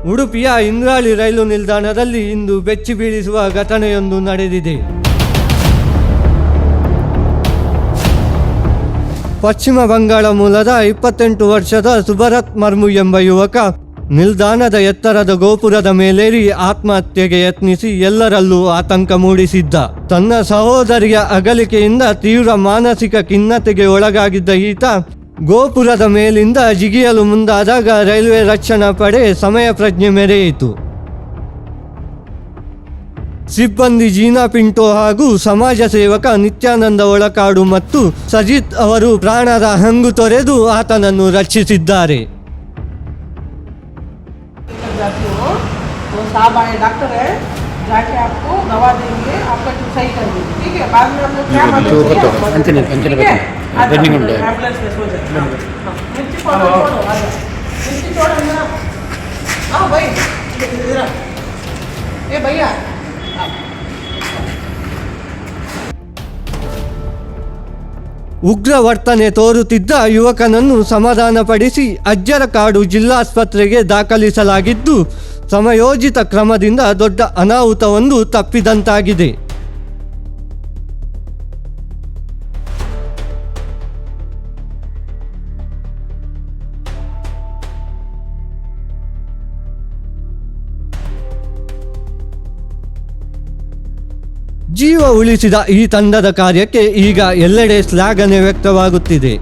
ಉಡುಪಿಯ ಇಂದ್ರಾಳಿ ರೈಲು ನಿಲ್ದಾಣದಲ್ಲಿ ಇಂದು ಬೆಚ್ಚಿ ಬೀಳಿಸುವ ಘಟನೆಯೊಂದು ನಡೆದಿದೆ. ಪಶ್ಚಿಮ ಬಂಗಾಳ ಮೂಲದ 28 ವರ್ಷದ ಸುಭರತ್ ಮರ್ಮು ಎಂಬ ಯುವಕ ನಿಲ್ದಾಣದ ಎತ್ತರದ ಗೋಪುರದ ಮೇಲೇರಿ ಆತ್ಮಹತ್ಯೆಗೆ ಯತ್ನಿಸಿ ಎಲ್ಲರಲ್ಲೂ ಆತಂಕ ಮೂಡಿಸಿದ್ದ. ತನ್ನ ಸಹೋದರಿಯ ಅಗಲಿಕೆಯಿಂದ ತೀವ್ರ ಮಾನಸಿಕ ಖಿನ್ನತೆಗೆ ಒಳಗಾಗಿದ್ದ ಈತ ಗೋಪುರದ ಮೇಲಿಂದ ಜಿಗಿಯಲು ಮುಂದಾದಾಗ ರೈಲ್ವೆ ರಕ್ಷಣಾ ಪಡೆ ಸಮಯ ಪ್ರಜ್ಞೆ ಮೆರೆಯಿತು. ಸಿಬ್ಬಂದಿ ಜೀನಾ ಪಿಂಟೋ ಹಾಗೂ ಸಮಾಜ ಸೇವಕ ನಿತ್ಯಾನಂದ ಒಳಕಾಡು ಮತ್ತು ಸಜಿತ್ ಅವರು ಪ್ರಾಣದ ಹಂಗು ತೊರೆದು ಆತನನ್ನು ರಕ್ಷಿಸಿದ್ದಾರೆ. ಉಗ್ರ ವರ್ತನೆ ತೋರುತ್ತಿದ್ದ ಯುವಕನನ್ನು ಸಮಾಧಾನಪಡಿಸಿ ಅಜ್ಜರಕಾಡು ಜಿಲ್ಲಾಸ್ಪತ್ರೆಗೆ ದಾಖಲಿಸಲಾಗಿದ್ದು, ಸಮಯೋಚಿತ ಕ್ರಮದಿಂದ ದೊಡ್ಡ ಅನಾಹುತವೊಂದು ತಪ್ಪಿದಂತಾಗಿದೆ. ಜೀವ ಉಳಿಸಿದ ಈ ತಂಡದ ಕಾರ್ಯಕ್ಕೆ ಈಗ ಎಲ್ಲೆಡೆ ಶ್ಲಾಘನೆ ವ್ಯಕ್ತವಾಗುತ್ತಿದೆ.